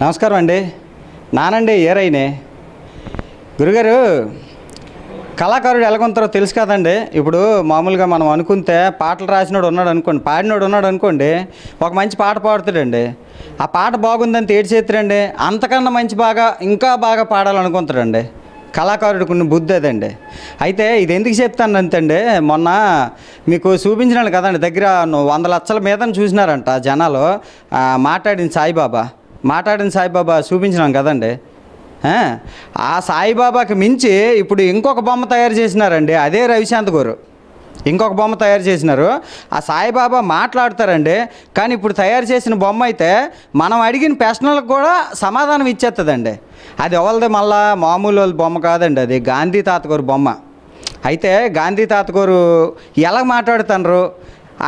నమస్కారం అండి. నానండి ఏరైనే గురుగారు. కళాకారుడు ఎలాగొంటారో తెలుసు కదండి. ఇప్పుడు మామూలుగా మనం అనుకుంటే పాటలు రాసినోడు ఉన్నాడు అనుకోండి, పాడినోడు ఉన్నాడు అనుకోండి, ఒక మంచి పాట పాడుతాడండి. ఆ పాట బాగుందని చేతురండి, అంతకన్నా మంచి ఇంకా బాగా పాడాలనుకుంటాడండి. కళాకారుడికి ఉన్న బుద్ధి అదండి. అయితే ఇది ఎందుకు చెప్తానంటే, మొన్న మీకు చూపించినాను కదండి, దగ్గర 100 లక్షల మీద చూసినారంట జనాలు. మాట్లాడిన సాయిబాబా చూపించినాం కదండి. ఆ సాయిబాబాకి మించి ఇప్పుడు ఇంకొక బొమ్మ తయారు చేసినారండి. అదే రవిశాంత్ గారు ఇంకొక బొమ్మ తయారు చేసినారు. ఆ సాయిబాబా మాట్లాడతారండి, కానీ ఇప్పుడు తయారు చేసిన బొమ్మ అయితే మనం అడిగిన ప్రశ్నలకు కూడా సమాధానం ఇచ్చేస్తుందండి. అది ఎవరిది, మళ్ళా మామూలు వాళ్ళ బొమ్మ కాదండి, అది గాంధీ తాత గారు బొమ్మ. అయితే గాంధీ తాత గారు ఎలా మాట్లాడుతున్నారు,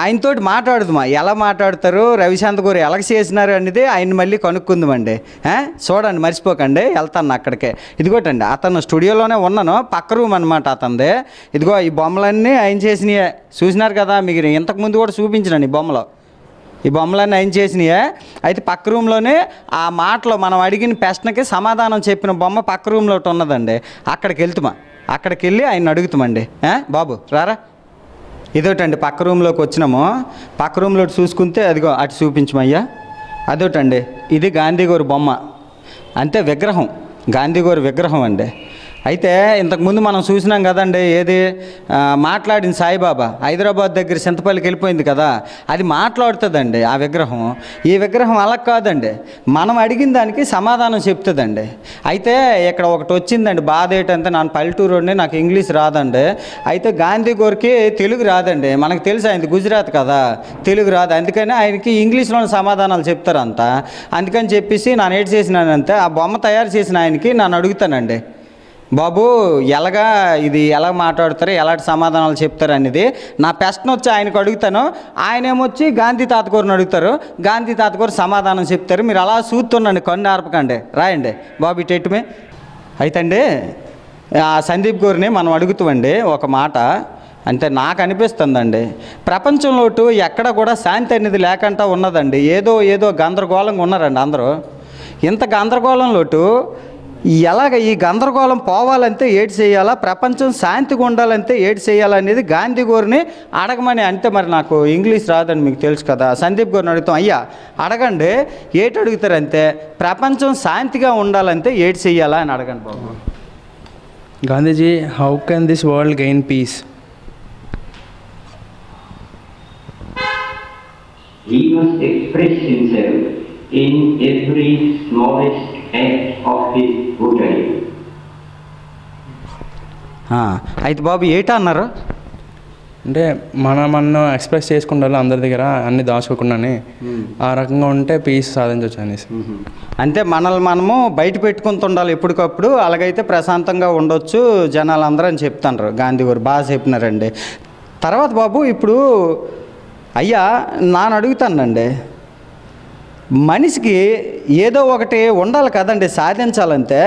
ఆయనతోటి మాట్లాడుదామా, ఎలా మాట్లాడతారు, రవిశాంత్ గారు ఎలా చేసినారు అనేది ఆయన మళ్ళీ కనుక్కుందామండి. చూడండి, మర్చిపోకండి, వెళ్తాను అక్కడికే. ఇదిగోటండి, అతను స్టూడియోలోనే ఉన్నాను, పక్క రూమ్ అనమాట అతనిది. ఇదిగో ఈ బొమ్మలన్నీ ఆయన చేసినాయే, చూసినారు కదా, మీకు ఇంతకుముందు కూడా చూపించినాను ఈ బొమ్మలన్నీ ఆయన చేసినాయే. అయితే పక్క రూమ్లోనే ఆ మాటలో మనం అడిగిన ప్రశ్నకి సమాధానం చెప్పిన బొమ్మ పక్క రూమ్లో ఉన్నదండి. అక్కడికి వెళ్ళి ఆయన అడుగుతామండి. బాబు రారా, ఇదోటండి పక్క రూమ్లోకి వచ్చినాము. పక్క రూమ్లో చూసుకుంటే అదిగో అటు చూపించమయ్యా, అదోటండి, ఇది గాంధీ గారి బొమ్మ, అంటే విగ్రహం, గాంధీ గారి విగ్రహం అండి. అయితే ఇంతకుముందు మనం చూసినాం కదండి, ఏది మాట్లాడిన సాయిబాబా హైదరాబాద్ దగ్గర చింతపల్లికి వెళ్ళిపోయింది కదా, అది మాట్లాడుతుందండి ఆ విగ్రహం. ఈ విగ్రహం అలా కాదండి, మనం అడిగిన దానికి సమాధానం చెప్తుందండి. అయితే ఇక్కడ ఒకటి వచ్చిందండి బాధ ఏంటంటే, ನಾನು పల్లెటూరుని, నాకు ఇంగ్లీష్ రాదండి. అయితే గాంధీ గారికి తెలుగు రాదండి. మనకు తెలుసు ఆయన గుజరాత్ కదా, తెలుగు రాదు, అందుకని ఆయనకి ఇంగ్లీష్లోని సమాధానాలు చెప్తారంతా. అందుకని చెప్పేసి నేను ఏం చేసినానంటే, ఆ బొమ్మ తయారు చేసిన ఆయనకి నన్ను అడుగుతానండి, బాబు ఇది ఎలా మాట్లాడతారు, ఎలాంటి సమాధానాలు చెప్తారు అనేది నా ప్రశ్న వచ్చి ఆయనకు అడుగుతాను. ఆయన ఏమొచ్చి గాంధీ తాతగారిని అడుగుతారు, గాంధీ తాతగారు సమాధానం చెప్తారు. మీరు అలా చూస్తున్నాండి, కన్ను ఆర్పకండి, రాయండి బాబు ఇటెట్టుమే. అయితే అండి, ఆ సందీప్ గారిని మనం అడుగుతామండి ఒక మాట. అంటే నాకు అనిపిస్తుందండి, ప్రపంచంలో ఎక్కడ కూడా శాంతి అనేది లేకుండా ఉన్నదండి. ఏదో గందరగోళంగా ఉన్నారండి అందరూ. ఇంత గందరగోళంలో ఎలాగ ఈ గందరగోళం పోవాలంటే ఏడు చేయాలా, ప్రపంచం శాంతిగా ఉండాలంటే ఏడు చేయాలనేది గాంధీ గారిని అడగమని. అంటే మరి నాకు ఇంగ్లీష్ రాదని మీకు తెలుసు కదా, సందీప్ గారిని అడుగుతాం, అయ్యా అడగండి, ఏటి అడుగుతారంటే ప్రపంచం శాంతిగా ఉండాలంటే ఏడు చేయాలా అని అడగండి బాబు. Gandhiji, how can this world gain peace? He must express himself in every smallest act of his brutality. అయితే బాబు ఏటా అన్నారు అంటే మనం ఎక్స్ప్రెస్ చేసుకుంటారు అందరి దగ్గర, అన్ని దాచుకోకుండానే ఆ రకంగా ఉంటే పీస్ సాధించవచ్చు అనేసి. అంటే మనల్ని మనము బయట పెట్టుకుంటుండాలి ఎప్పటికప్పుడు, అలాగైతే ప్రశాంతంగా ఉండొచ్చు జనాలందరూ అని చెప్తారు గాంధీ గారు. బాగా చెప్పినారండి. తర్వాత బాబు ఇప్పుడు అయ్యా నాన్న అడుగుతానండి, మనిషికి ఏదో ఒకటి ఉండాలి కదండి సాధించాలంటే.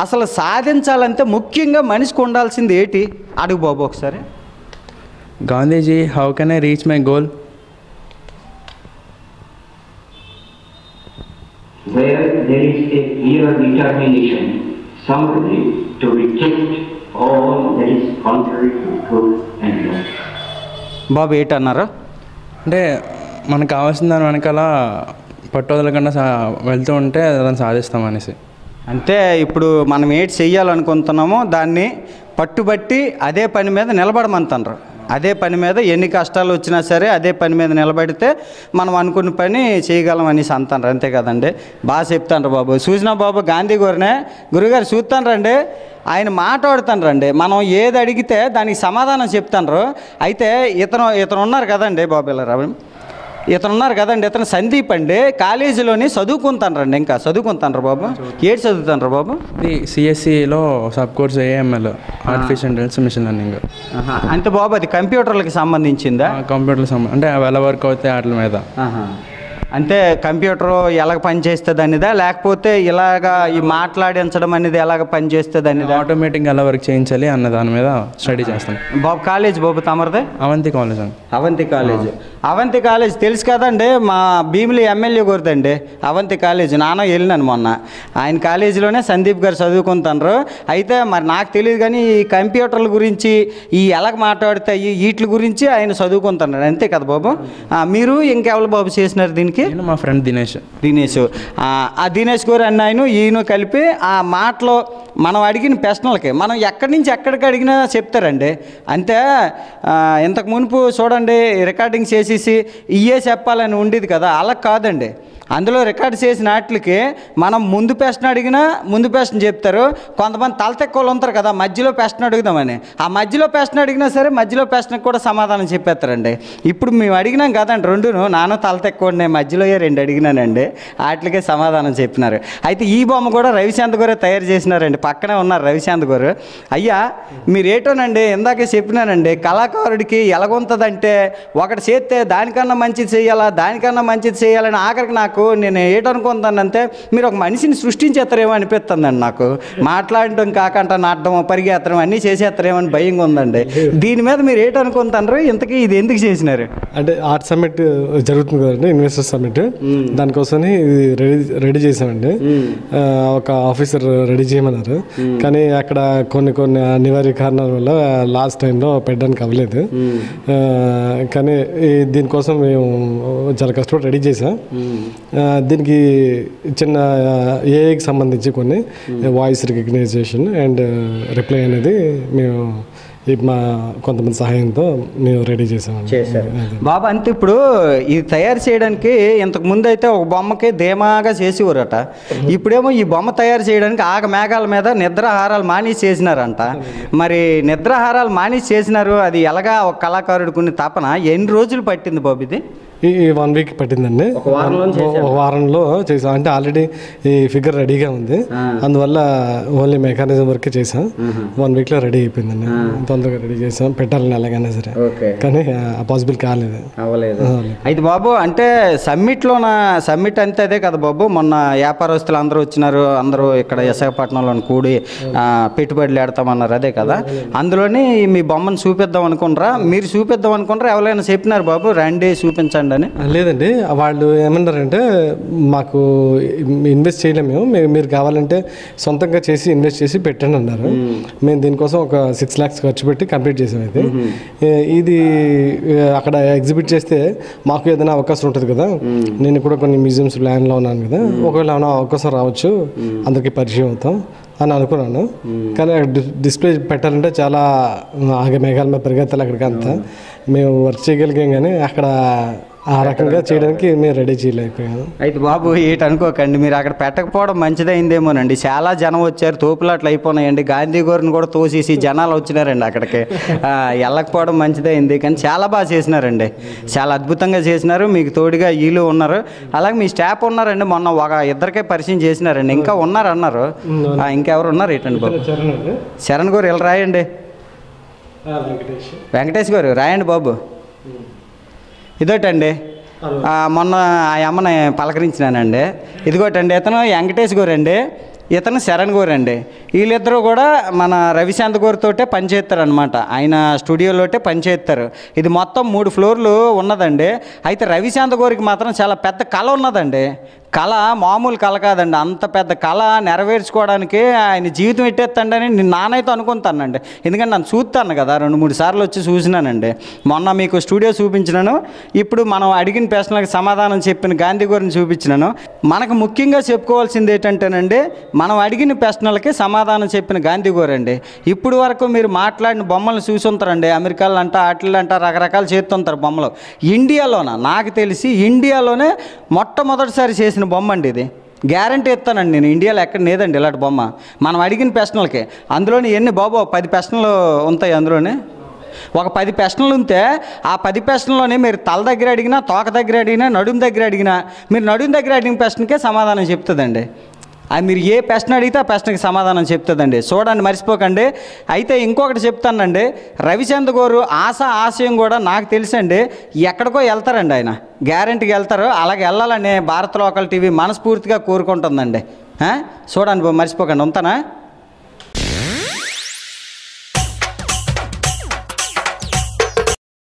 అసలు సాధించాలంటే ముఖ్యంగా మనిషికి ఉండాల్సింది ఏంటి అడుగు బాబు ఒకసారి. Gandhiji, how can I reach my goal? Where there is a clear determination, somebody to reject all that is contrary to truth and law. బాబు ఏంటన్నారు? అంటే మనకు కావాల్సిన దాని వెనకాల పట్టుదలకుండా వెళ్తూ ఉంటే దాన్ని సాధిస్తామనేసి. అంటే ఇప్పుడు మనం ఏంటి చెయ్యాలనుకుంటున్నామో దాన్ని పట్టుబట్టి అదే పని మీద నిలబడమంటారు. అదే పని మీద ఎన్ని కష్టాలు వచ్చినా సరే అదే పని మీద నిలబడితే మనం అనుకున్న పని చేయగలం అనేసి అంటారు. అంతే కదండి, బాగా చెప్తాను బాబు. చూసినా బాబు గాంధీ గారినే గురుగారు చూస్తాను రండి, ఆయన మాట్లాడుతాను రండి, మనం ఏది అడిగితే దానికి సమాధానం చెప్తాను. అయితే ఇతను ఉన్నారు కదండి బాబు, ఇలా రావు, ఇతను ఉన్నారు కదండి, ఇతను సందీప్ అండి, కాలేజీలోని చదువుకుంటాను ఇంకా చదువుకుంటాను బాబు. ఏడు చదువుతాను బాబు? ఇది సిఎస్సిలో sub course AML, artificial intelligence, machine learning. అంటే బాబు అది కంప్యూటర్లకి సంబంధించిందా? కంప్యూటర్కి అంటే ఎలా వర్క్ అవుతాయి వాటి మీద. అంటే కంప్యూటర్ ఎలాగ పనిచేస్తుంది అనేదా, లేకపోతే ఇలాగా ఈ మాట్లాడించడం అనేది ఎలాగ పనిచేస్తుంది అనేది? ఆటోమేటిక్గా ఎలా వర్క్ చేయించాలి అన్న దాని మీద స్టడీ చేస్తాను. బాబు కాలేజ్ బాబు తమరిదే? అవంతి కాలేజ్ అండి. అవంతి కాలేజ్. అవంతి కాలేజ్ తెలుసు కదండి, మా భీమిలి ఎమ్మెల్యే గురిదండి అవంతి కాలేజ్. నాన్న వెళ్ళినాను మొన్న, ఆయన కాలేజీలోనే సందీప్ గారు చదువుకుంటారు. అయితే మరి నాకు తెలియదు కానీ ఈ కంప్యూటర్ల గురించి, ఈ ఎలాగ మాట్లాడతాయి వీటి గురించి ఆయన చదువుకుంటున్నాడు, అంతే కదా బాబు? మీరు ఇంకెవరు బాబు చేసినారు దీనికి? నేను మా ఫ్రెండ్ దినేష్. ఆ దినేష్ గారు అన్న ఆయన ఈయన కలిపి ఆ మాటలో మనం అడిగిన ప్రశ్నలకి మనం ఎక్కడి నుంచి ఎక్కడికి అడిగినా చెప్తారండి. అంతే ఇంతకు మునుపు చూడండి రికార్డింగ్ చేసేసి ఇయే చెప్పాలని ఉండేది కదా, అలా కాదండి. అందులో రికార్డ్ చేసిన వాటికి మనం ముందు ప్రశ్న అడిగినా ముందు ప్రశ్న చెప్తారు. కొంతమంది తలతెక్కువలు ఉంటారు కదా, మధ్యలో ప్రశ్న అడుగుదామని, ఆ మధ్యలో ప్రశ్న అడిగినా సరే మధ్యలో ప్రశ్నకు కూడా సమాధానం చెప్పేస్తారండి. ఇప్పుడు మేము అడిగినాం కదండి రెండును, నాన్న తలతెక్కువ మధ్యలో 2 అడిగినానండి, వాటికే సమాధానం చెప్పినారు. అయితే ఈ బొమ్మ కూడా రవిశాంత్ గారు తయారు చేసినారండి, పక్కనే ఉన్నారు రవిశాంత్ గారు. అయ్యా మీరేటోనండి ఇందాకే చెప్పినానండి, కళాకారుడికి ఎలాగుంటుందంటే ఒకటి చేస్తే దానికన్నా మంచిది చేయాలా, దానికన్నా మంచిది చేయాలని ఆఖరికి నాకు నేను ఏటనుకుంటానంటే మీరు ఒక మనిషిని సృష్టించేస్తారేమో అనిపిస్తుందండి నాకు. మాట్లాడటం కాకుండా నాటడం పరిగెత్తడం అన్నీ చేసేస్తారేమో అని భయంగా ఉందండి. దీని మీద మీరు ఏటనుకుంటారు, ఇంతకీ ఇది ఎందుకు చేసినారు? అంటే ఆర్ట్ సమ్మిట్ జరుగుతుంది కదండి, ఇన్వెస్టర్ సమ్మిట్, దానికోసమని ఇది రెడీ చేసామండి. ఒక ఆఫీసర్ రెడీ చేయమన్నారు, కానీ అక్కడ కొన్ని అనివార్య కారణాల వల్ల లాస్ట్ టైంలో పెట్టడానికి అవ్వలేదు. కానీ దీనికోసం మేము చాలా కష్టపడి రెడీ చేసాం. దీనికి చిన్న ఏఐకి సంబంధించి కొన్ని వాయిస్ రికగ్నైజేషన్ అండ్ రిప్లై అనేది మేము మా కొంతమంది సహాయంతో మేము రెడీ చేసారు బాబా. అంతే ఇప్పుడు ఇది తయారు చేయడానికి ఇంతకు ముందు అయితే ఒక బొమ్మకి ధీమాగా చేసేవారట, ఇప్పుడేమో ఈ బొమ్మ తయారు చేయడానికి ఆగ మేఘాల మీద నిద్రాహారాలు మానేసి చేసినారంట. మరి నిద్రాహారాలు మానేసి చేసినారు, అది ఎలాగా ఒక కళాకారుడికి తపన. ఎన్ని రోజులు పట్టింది బాబు ఇది? ఈ 1 వీక్ పట్టిందండి. ఒక వారంలో చేసాం. అంటే ఆల్రెడీ ఈ ఫిగర్ రెడీగా ఉంది, అందువల్ల ఓన్లీ మెకానిజం వరకే చేసాం. 1 వీక్లో రెడీ అయిపోయిందండి. తొందరగా రెడీ చేసాం, పెట్టాలని ఎలాగైనా సరే, కానీ పాసిబుల్ కాలేదు. అయితే బాబు అంటే సమ్మిట్ అంతే అదే కదా బాబు, మొన్న వ్యాపారస్తులు అందరూ వచ్చినారు, అందరూ ఇక్కడ విశాఖపట్నంలో కూడి పెట్టుబడులు పెడతామన్నారు, అదే కదా? అందులోని మీ బొమ్మను చూపిద్దాం అనుకుంటారా, మీరు చూపిద్దాం అనుకుంటారా, ఎవరైనా చెప్పినారు బాబు రండి చూపించండి అని? లేదండి, వాళ్ళు ఏమన్నారంటే మాకు ఇన్వెస్ట్ చేయలేము, మీరు కావాలంటే సొంతంగా చేసి ఇన్వెస్ట్ చేసి పెట్టండి అన్నారు. మేము దీనికోసం ఒక 6 lakhs ఖర్చు పెట్టి కంప్లీట్ చేసాం. అయితే ఇది అక్కడ ఎగ్జిబిట్ చేస్తే మాకు ఏదైనా అవకాశం ఉంటుంది కదా, నేను కూడా కొన్ని మ్యూజియంస్ ప్లాన్లో ఉన్నాను కదా, ఒకవేళ ఏమైనా అవకాశం రావచ్చు, అందరికీ పరిచయం అవుతాం అని అనుకున్నాను. కానీ డిస్ప్లే పెట్టాలంటే చాలా ఆగ మేఘాల మీద పరిగెత్తాలి, అక్కడికి అంతా మేము వర్క్ చేయగలిగాం, కానీ అక్కడ ఆ రకంగా చేయడానికి మేము రెడీ చేయలేకపోయాము. అయితే బాబు ఏటి అనుకోకండి, మీరు అక్కడ పెట్టకపోవడం మంచిదైందేమోనండి. చాలా జనం వచ్చారు, తోపులాట్లు అయిపోయినాయండి, గాంధీ గారిని కూడా తోసేసి జనాలు వచ్చినారండి అక్కడికి. వెళ్ళకపోవడం మంచిదైంది, కానీ చాలా బాగా చేసినారండి, చాలా అద్భుతంగా చేసినారు. మీకు తోడుగా వీళ్ళు ఉన్నారు, అలాగే మీ స్టాఫ్ ఉన్నారండి. మొన్న ఒక 2కే పరిచయం చేసినారండి, ఇంకా ఉన్నారు అన్నారు. ఇంకెవరు ఉన్నారు ఏంటండి బాబు? శరణ్ గారు ఇలా రాయండి, వెంకటేష్ గారు రాయండి బాబు. ఇదోటండి మొన్న ఆ అమ్మని పలకరించినానండి. ఇదిగోటండి ఇతను వెంకటేష్ గారు అండి, ఇతను శరణ్ గారు అండి. వీళ్ళిద్దరూ కూడా మన రవిశాంత్ గారితోటే పనిచేస్తారు అనమాట, ఆయన స్టూడియోలోటే పనిచేస్తారు. ఇది మొత్తం 3 ఫ్లోర్లు ఉన్నదండి. అయితే రవిశాంత్ గారికి మాత్రం చాలా పెద్ద కళ ఉన్నదండి. కళ మామూలు కళ కాదండి, అంత పెద్ద కళ నెరవేర్చుకోవడానికి ఆయన జీవితం ఎట్టేస్తాడని నేను నానైతే అనుకుంటానండి. ఎందుకంటే నన్ను చూస్తాను కదా, 2-3 సార్లు వచ్చి చూసినానండి. మొన్న మీకు స్టూడియో చూపించినాను, ఇప్పుడు మనం అడిగిన ప్రశ్నలకు సమాధానం చెప్పిన గాంధీ గారిని చూపించినాను. మనకు ముఖ్యంగా చెప్పుకోవాల్సింది ఏంటంటేనండి, మనం అడిగిన ప్రశ్నలకి సమాధానం చెప్పిన గాంధీ గారు అండి. ఇప్పుడు వరకు మీరు మాట్లాడిన బొమ్మలు చూసి ఉంటారండి, అమెరికాలో అంట వాటిల్లో అంట రకరకాలు చేస్తుంటారు బొమ్మలు. ఇండియాలోన నాకు తెలిసి ఇండియాలోనే మొట్టమొదటిసారి చేసిన బొమ్మ అండి ఇది. గ్యారంటీ ఇస్తానండి నేను, ఇండియాలో ఎక్కడ లేదండి ఇలాంటి బొమ్మ. మనం అడిగిన ప్రశ్నలకి అందులోని ఎన్ని బాబు 10 ప్రశ్నలు ఉంటాయి. అందులోనే ఒక 10 ప్రశ్నలు ఉంటే ఆ 10 ప్రశ్నలోనే మీరు తల దగ్గర అడిగినా, తోక దగ్గర అడిగినా, నడుము దగ్గర అడిగినా, మీరు నడుము దగ్గర అడిగిన ప్రశ్నకే సమాధానం చెప్తుందండి. అది మీరు ఏ ప్రశ్న అడిగితే ఆ ప్రశ్నకి సమాధానం చెప్తుందండి. చూడండి, మర్చిపోకండి. అయితే ఇంకొకటి చెప్తానండి, రవిచంద్ర గారు ఆశయం కూడా నాకు తెలుసండి, ఎక్కడికో వెళ్తారండి ఆయన, గ్యారెంటీకి వెళ్తారు. అలాగే వెళ్ళాలని భారత్ లోకల్ టీవీ మనస్ఫూర్తిగా కోరుకుంటుందండి. చూడండి, మర్చిపోకండి. ఉంటానా?